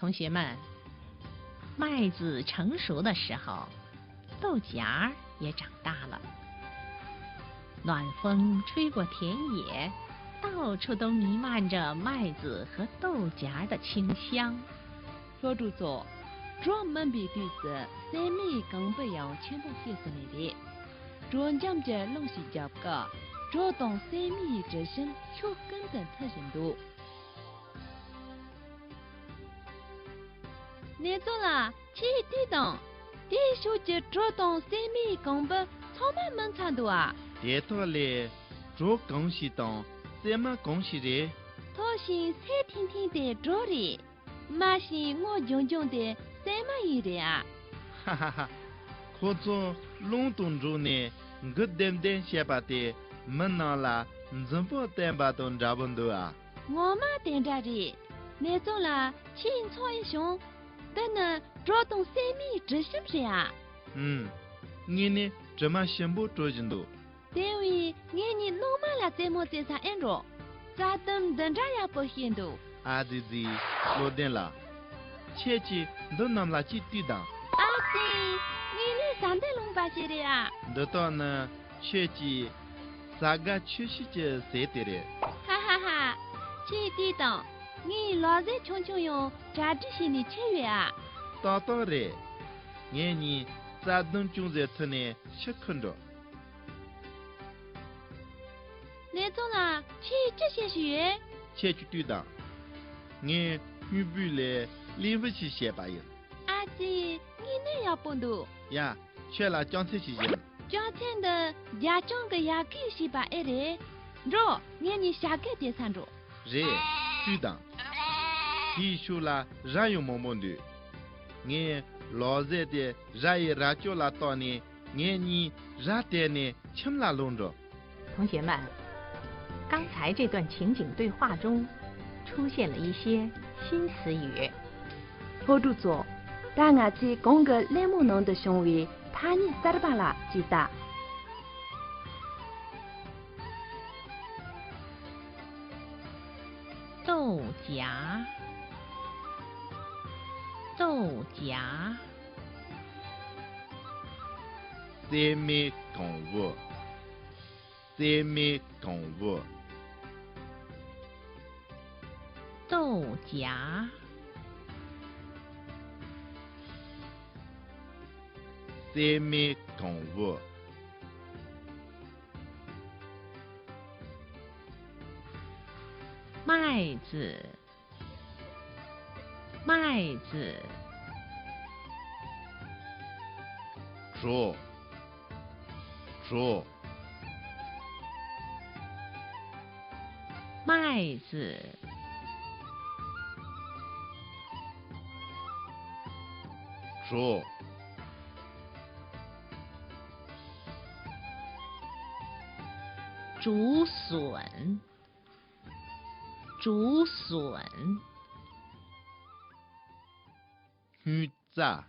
同学们，麦子成熟的时候，豆荚也长大了。暖风吹过田野，到处都弥漫着麦子和豆荚的清香。小主做，专门比对子3米根本样全部写出来的。专讲解龙溪教个，找到3米之深学根的特深度。你做了去地洞，地手机找到3米根本草满门长度啊！这套嘞，做东西当什么东西的？他是菜天天的做的，马是我炯炯的什么意的啊？哈哈哈，可做隆冬中呢，我点点些把的，门那啦，怎么点把东找不到啊？我嘛点着的，你做了青草一熊，但呢找到3米这是不是啊？你呢这么先不捉进度？因为你弄满了这么在上按着，咋等着也不显得。啊弟弟，落点了，切记都那么去对当。啊弟，你上得龙巴些的呀？得到呢，切记啥个确实就谁的了。哈哈哈，去地当，你老在穷穷用咋这些的签约啊？当然，你咋能种在他呢？吃看着。你做了去这些学？切去对当，我预备了礼物去写吧哟。阿弟，你那要蹦读？呀，去了江菜去写。江菜的家长个也给写吧哎嘞，着你下个点上着。是，对当。提出了让有毛毛的，我老在的让一让叫了到呢，你让的呢，请了弄着。同学们，刚才这段情景对话中出现了一些新词语。好主做，大家去讲个雷姆农的行为，他你啥的巴拉记得？豆荚，豆荚，生命动物，生命动物，豆荚，生命动物，麦子，麦子，猪，猪，麦子，猪，竹笋，竹笋，鱼子，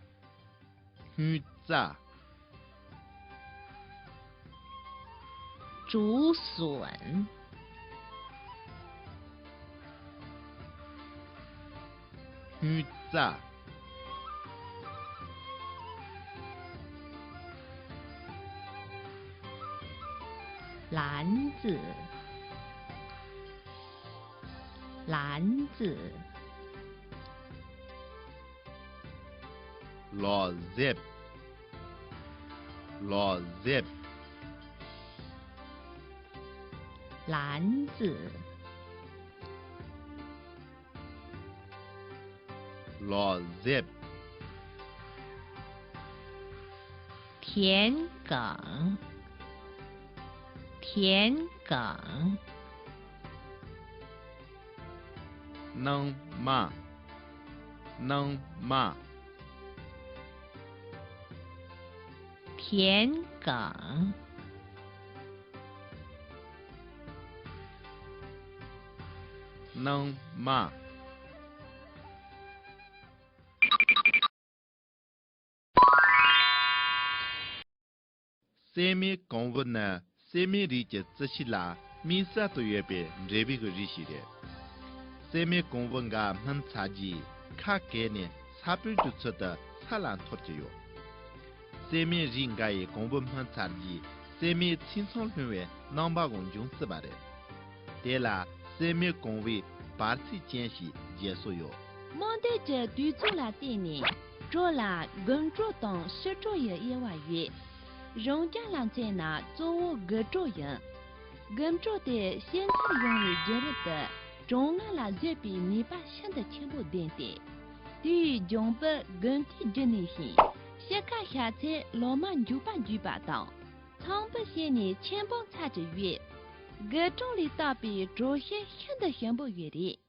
鱼子，竹笋，鱼子，篮子，篮子，老热，老热，篮子，老热，田埂，田埂，能嘛，能嘛，田埂，能嘛。生命公物呢，生命理解仔细啦，米啥都要别，这边个日系的。生命公物个很差劲， 카 게네 사필주 쳐다 살란 토지요 세미 링가의 공범한 차지 세미 친선회의 넘바공 중스바레 데라 세미 공위 바르시 젠시 예소요 몬데제 뒤zul라店里 做了跟着当十周也一万元，人家人在那做我个周人，跟着的现在用于接了的，中了这比你把现在全部点的，对于中北跟地真的些，先看下在老满就办举把当，长北县里前帮差着月，个中里大比周些现在全部月的。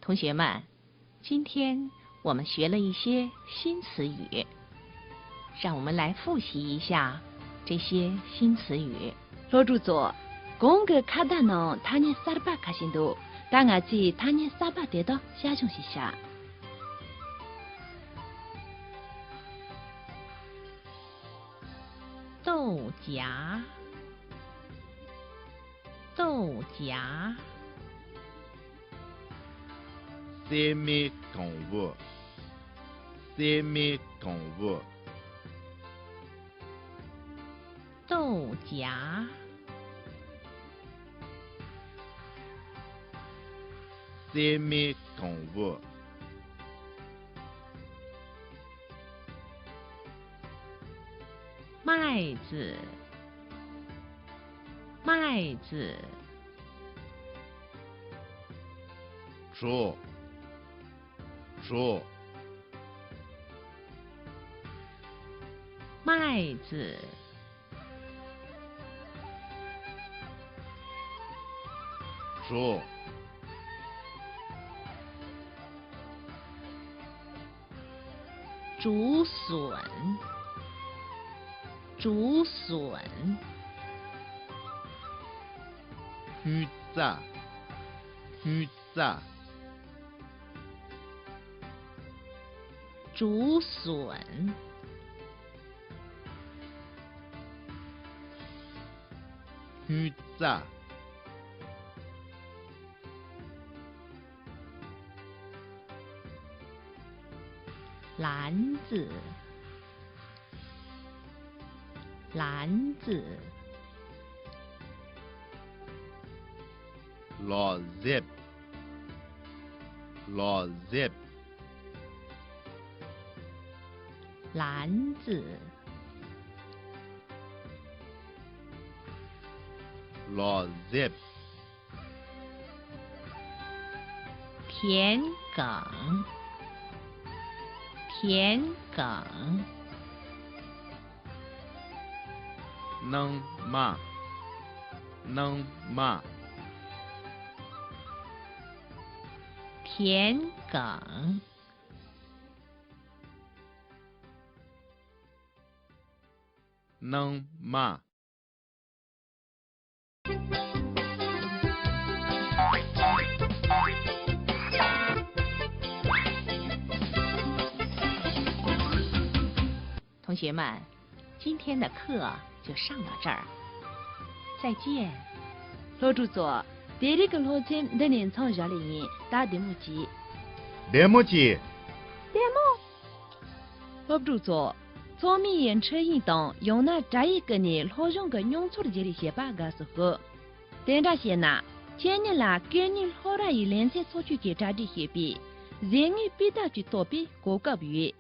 同学们，今天我们学了一些新词语，让我们来复习一下这些新词语。老主座，公个卡达呢，他年38卡心多，但俺记他年38得到下熊西下。豆荚，豆荚。세미 공부 세미 공부 豆荚， 세미 공부 麦子，麦子， 조 조 麦子， 조 竹笋，竹笋， 휴자 휴자 竹笋， 휴자 篮子，篮子， 로잽 로잽 篮子， 로잽 田埂，田埂， 능마 능마 田埂， 능마 同学们，今天的课就上到这儿，再见。老主座，第一个老钱的年长下里打题目机。 네모지 老主座，聪明演车运动用那这一个呢，老用个用错的这里些八个时候，等着些呢，前年啦，给你好了一连串出去检查的些比，人员比他去多比各个月。